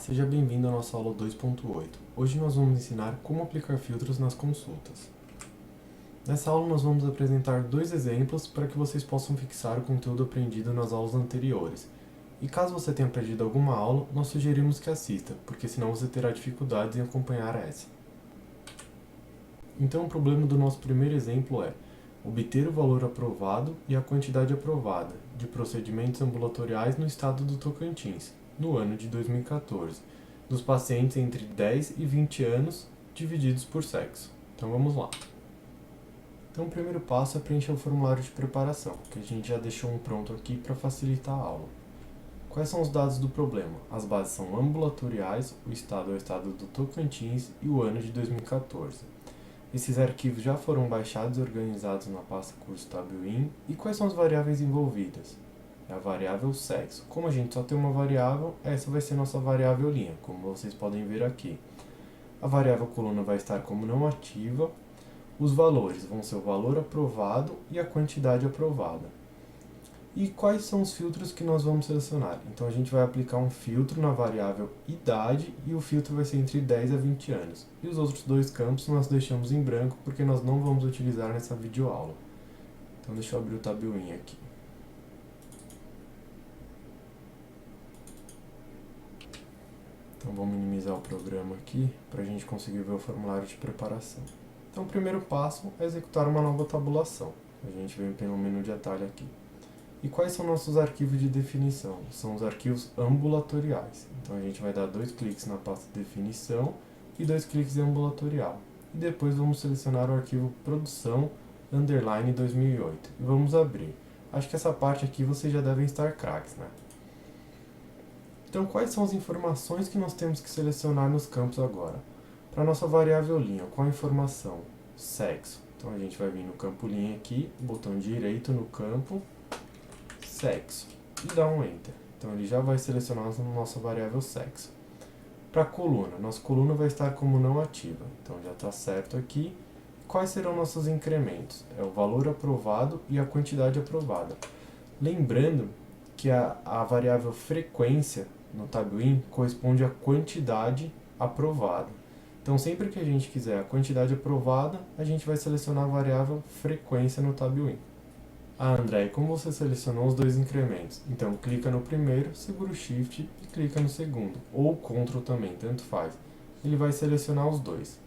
seja bem-vindo à nossa aula 2.8. Hoje nós vamos ensinar como aplicar filtros nas consultas. Nessa aula nós vamos apresentar dois exemplos para que vocês possam fixar o conteúdo aprendido nas aulas anteriores. E caso você tenha perdido alguma aula, nós sugerimos que assista, porque senão você terá dificuldades em acompanhar essa. Então o problema do nosso primeiro exemplo é obter o valor aprovado e a quantidade aprovada de procedimentos ambulatoriais no estado do Tocantins, no ano de 2014, dos pacientes entre 10 e 20 anos, divididos por sexo. Então vamos lá. Então o primeiro passo é preencher o formulário de preparação, que a gente já deixou um pronto aqui para facilitar a aula. Quais são os dados do problema? As bases são ambulatoriais, o estado é o estado do Tocantins e o ano de 2014. Esses arquivos já foram baixados e organizados na pasta curso TabWin. E quais são as variáveis envolvidas? É a variável sexo. Como a gente só tem uma variável, essa vai ser nossa variável linha, como vocês podem ver aqui. A variável coluna vai estar como não ativa. Os valores vão ser o valor aprovado e a quantidade aprovada. E quais são os filtros que nós vamos selecionar? Então a gente vai aplicar um filtro na variável idade e o filtro vai ser entre 10 a 20 anos. E os outros dois campos nós deixamos em branco porque nós não vamos utilizar nessa videoaula. Então deixa eu abrir o TabWin aqui. Então vou minimizar o programa aqui para a gente conseguir ver o formulário de preparação. Então o primeiro passo é executar uma nova tabulação. A gente vem pelo menu de atalho aqui. E quais são nossos arquivos de definição? São os arquivos ambulatoriais. Então a gente vai dar 2 cliques na pasta definição e 2 cliques em ambulatorial. E depois vamos selecionar o arquivo produção underline 2008 e vamos abrir. Acho que essa parte aqui vocês já devem estar craques, né? Então quais são as informações que nós temos que selecionar nos campos agora? Para a nossa variável linha, qual a informação? Sexo. Então a gente vai vir no campo linha aqui, botão direito no campo, sexo, e dá um Enter. Então ele já vai selecionar a nossa variável sexo. Para a coluna, nossa coluna vai estar como não ativa, então já está certo aqui. Quais serão nossos incrementos? É o valor aprovado e a quantidade aprovada. Lembrando que a variável frequência no TabWin corresponde à quantidade aprovada. Então sempre que a gente quiser a quantidade aprovada, a gente vai selecionar a variável frequência no TabWin. Ah, André, como você selecionou os dois incrementos? Então, clica no primeiro, segura o Shift e clica no segundo, ou Ctrl também, tanto faz. Ele vai selecionar os dois.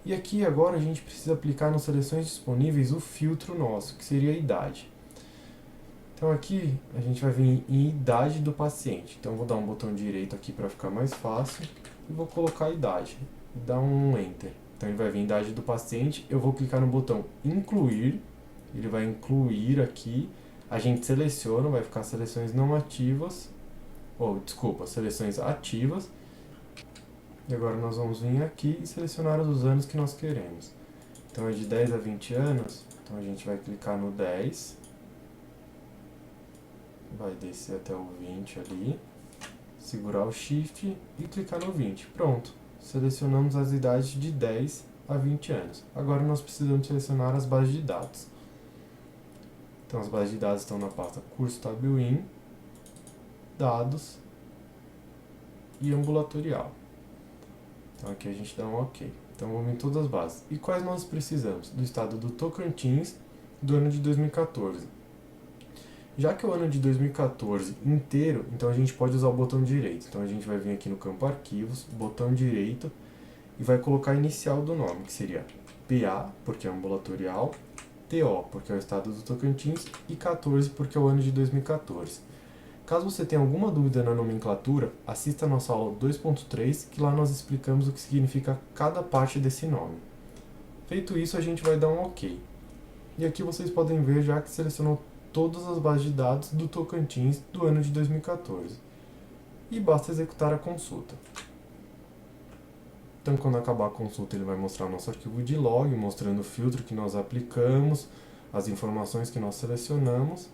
E aqui agora a gente precisa aplicar nas seleções disponíveis o filtro nosso, que seria a idade. Então aqui a gente vai vir em idade do paciente. Então vou dar um botão direito aqui para ficar mais fácil e vou colocar a idade. E dar um Enter. Então ele vai vir em idade do paciente, eu vou clicar no botão incluir. Ele vai incluir aqui, a gente seleciona, vai ficar seleções não ativas, seleções ativas. E agora nós vamos vir aqui e selecionar os anos que nós queremos. Então é de 10 a 20 anos, então a gente vai clicar no 10, vai descer até o 20 ali, segurar o Shift e clicar no 20. Pronto, selecionamos as idades de 10 a 20 anos. Agora nós precisamos selecionar as bases de dados. Então as bases de dados estão na pasta curso TabWin, dados e ambulatorial. Então aqui a gente dá um OK. Então vamos em todas as bases. E quais nós precisamos? Do estado do Tocantins do ano de 2014. Já que é o ano de 2014 inteiro, então a gente pode usar o botão direito. Então a gente vai vir aqui no campo arquivos, botão direito e vai colocar a inicial do nome, que seria PA, porque é ambulatorial, TO, porque é o estado do Tocantins, e 14, porque é o ano de 2014. Caso você tenha alguma dúvida na nomenclatura, assista a nossa aula 2.3, que lá nós explicamos o que significa cada parte desse nome. Feito isso, a gente vai dar um OK. E aqui vocês podem ver já que selecionou todas as bases de dados do Tocantins do ano de 2014. E basta executar a consulta. Então, quando acabar a consulta, ele vai mostrar o nosso arquivo de log, mostrando o filtro que nós aplicamos, as informações que nós selecionamos.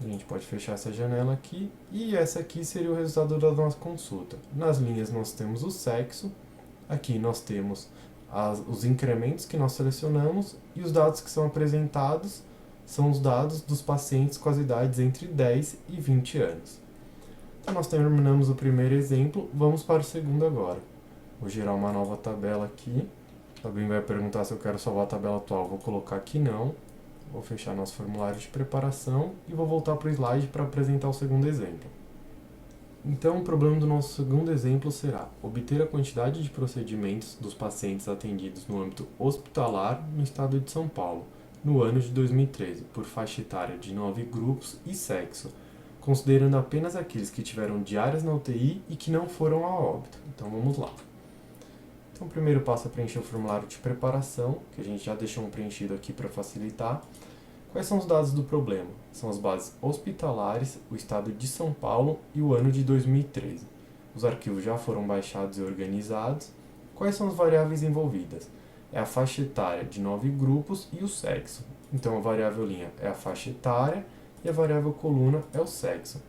A gente pode fechar essa janela aqui, e essa aqui seria o resultado da nossa consulta. Nas linhas nós temos o sexo, aqui nós temos os incrementos que nós selecionamos, e os dados que são apresentados são os dados dos pacientes com as idades entre 10 e 20 anos. Então nós terminamos o primeiro exemplo, vamos para o segundo agora. Vou gerar uma nova tabela aqui. Também vai perguntar se eu quero salvar a tabela atual. Vou colocar que não. Vou fechar nosso formulário de preparação e vou voltar para o slide para apresentar o segundo exemplo. Então, o problema do nosso segundo exemplo será obter a quantidade de procedimentos dos pacientes atendidos no âmbito hospitalar no estado de São Paulo, no ano de 2013, por faixa etária de 9 grupos e sexo, considerando apenas aqueles que tiveram diárias na UTI e que não foram a óbito. Então, vamos lá. Então, o primeiro passo é preencher o formulário de preparação, que a gente já deixou um preenchido aqui para facilitar. Quais são os dados do problema? São as bases hospitalares, o estado de São Paulo e o ano de 2013. Os arquivos já foram baixados e organizados. Quais são as variáveis envolvidas? É a faixa etária de 9 grupos e o sexo. Então a variável linha é a faixa etária e a variável coluna é o sexo.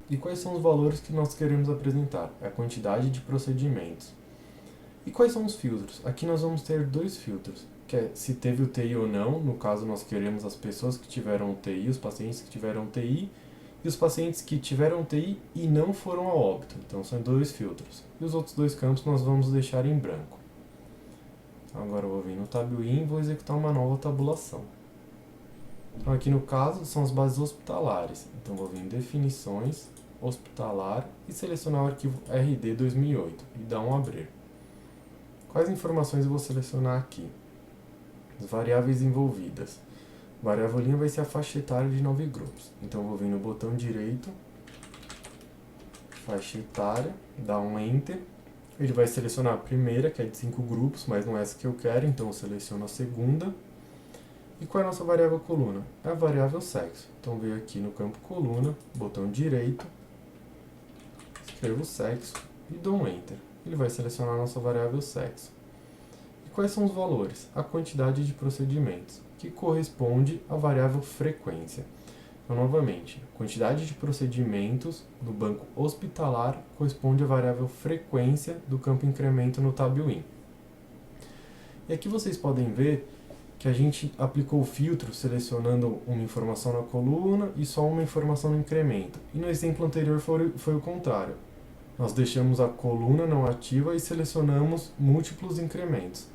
E quais são os valores que nós queremos apresentar? É a quantidade de procedimentos. E quais são os filtros? Aqui nós vamos ter dois filtros, que é se teve UTI ou não. No caso, nós queremos as pessoas que tiveram UTI, os pacientes que tiveram UTI, e os pacientes que tiveram UTI e não foram a óbito. Então, são dois filtros. E os outros dois campos nós vamos deixar em branco. Agora eu vou vir no TabWin e vou executar uma nova tabulação. Então, aqui no caso, são as bases hospitalares. Então, vou vir em Definições, Hospitalar e selecionar o arquivo RD 2008 e dar um abrir. Quais informações eu vou selecionar aqui? As variáveis envolvidas. A variável linha vai ser a faixa etária de 9 grupos. Então eu vou vir no botão direito, faixa etária, dar um Enter. Ele vai selecionar a primeira, que é de 5 grupos, mas não é essa que eu quero, então eu seleciono a segunda. E qual é a nossa variável coluna? É a variável sexo. Então venho aqui no campo coluna, botão direito, escrevo sexo e dou um Enter. Ele vai selecionar a nossa variável sexo. E quais são os valores? A quantidade de procedimentos, que corresponde à variável frequência. Então, novamente, a quantidade de procedimentos do banco hospitalar corresponde à variável frequência do campo incremento no TabWin. E aqui vocês podem ver que a gente aplicou o filtro selecionando uma informação na coluna e só uma informação no incremento. E no exemplo anterior foi o contrário. Nós deixamos a coluna não ativa e selecionamos múltiplos incrementos.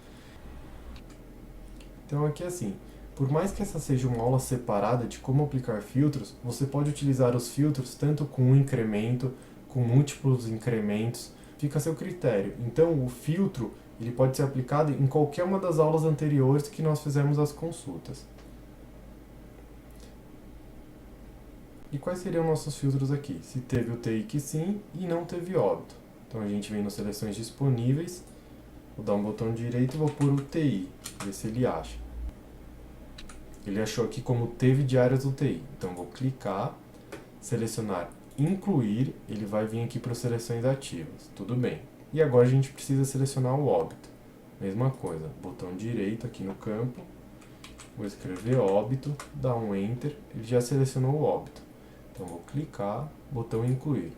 Então aqui assim, por mais que essa seja uma aula separada de como aplicar filtros, você pode utilizar os filtros tanto com um incremento, com múltiplos incrementos, fica a seu critério. Então o filtro ele pode ser aplicado em qualquer uma das aulas anteriores que nós fizemos as consultas. E quais seriam nossos filtros aqui? Se teve UTI que sim e não teve óbito. Então a gente vem nas seleções disponíveis, vou dar um botão direito e vou por UTI, ver se ele acha. Ele achou aqui como teve diárias UTI. Então vou clicar, selecionar incluir, ele vai vir aqui para seleções ativas. Tudo bem. E agora a gente precisa selecionar o óbito. Mesma coisa, botão direito aqui no campo, vou escrever óbito, dar um Enter, ele já selecionou o óbito. Então vou clicar, botão incluir.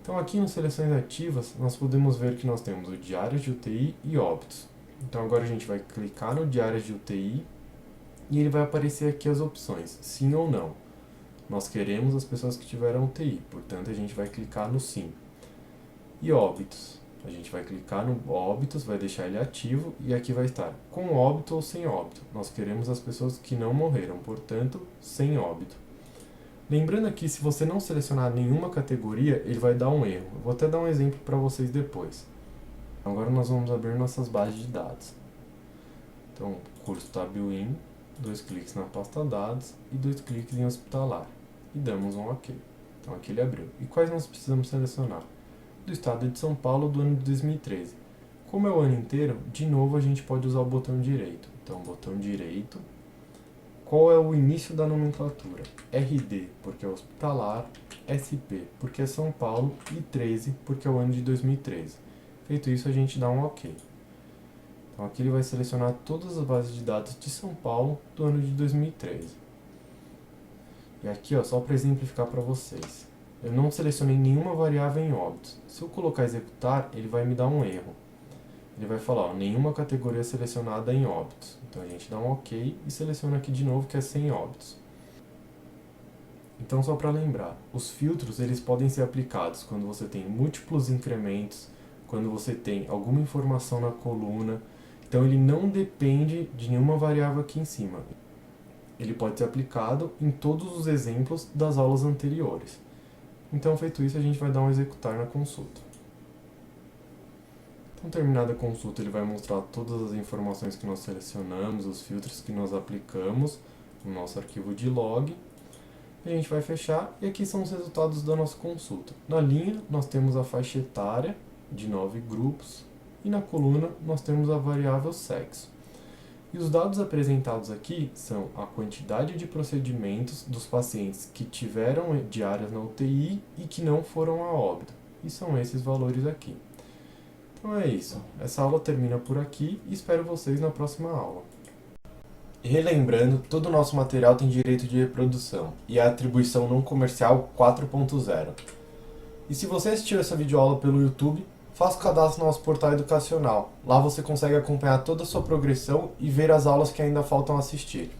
Então aqui nas seleções ativas, nós podemos ver que nós temos o diários de UTI e óbitos. Então agora a gente vai clicar no diários de UTI e ele vai aparecer aqui as opções, sim ou não. Nós queremos as pessoas que tiveram UTI, portanto a gente vai clicar no sim. E óbitos, a gente vai clicar no óbitos, vai deixar ele ativo e aqui vai estar com óbito ou sem óbito. Nós queremos as pessoas que não morreram, portanto sem óbito. Lembrando aqui, se você não selecionar nenhuma categoria, ele vai dar um erro. Eu vou até dar um exemplo para vocês depois. Agora nós vamos abrir nossas bases de dados. Então, curso TabWin, 2 cliques na pasta dados e 2 cliques em hospitalar. E damos um OK. Então aqui ele abriu. E quais nós precisamos selecionar? Do estado de São Paulo do ano de 2013. Como é o ano inteiro, de novo a gente pode usar o botão direito. Então, botão direito. Qual é o início da nomenclatura? RD, porque é hospitalar, SP, porque é São Paulo, e 13, porque é o ano de 2013. Feito isso, a gente dá um OK. Então aqui ele vai selecionar todas as bases de dados de São Paulo do ano de 2013. E aqui, ó, só para exemplificar para vocês. Eu não selecionei nenhuma variável em óbitos. Se eu colocar executar, ele vai me dar um erro. Ele vai falar, ó, nenhuma categoria selecionada em óbitos. Então a gente dá um OK e seleciona aqui de novo que é sem óbitos. Então, só para lembrar, os filtros eles podem ser aplicados quando você tem múltiplos incrementos, quando você tem alguma informação na coluna. Então, ele não depende de nenhuma variável aqui em cima. Ele pode ser aplicado em todos os exemplos das aulas anteriores. Então, feito isso, a gente vai dar um executar na consulta. Então, terminada a consulta, ele vai mostrar todas as informações que nós selecionamos, os filtros que nós aplicamos no nosso arquivo de log. A gente vai fechar e aqui são os resultados da nossa consulta. Na linha, nós temos a faixa etária de 9 grupos e na coluna nós temos a variável sexo. E os dados apresentados aqui são a quantidade de procedimentos dos pacientes que tiveram diárias na UTI e que não foram a óbito. E são esses valores aqui. Então é isso. Essa aula termina por aqui e espero vocês na próxima aula. E relembrando, todo o nosso material tem direito de reprodução e a atribuição não comercial 4.0. E se você assistiu essa videoaula pelo YouTube, faça o cadastro no nosso portal educacional. Lá você consegue acompanhar toda a sua progressão e ver as aulas que ainda faltam assistir.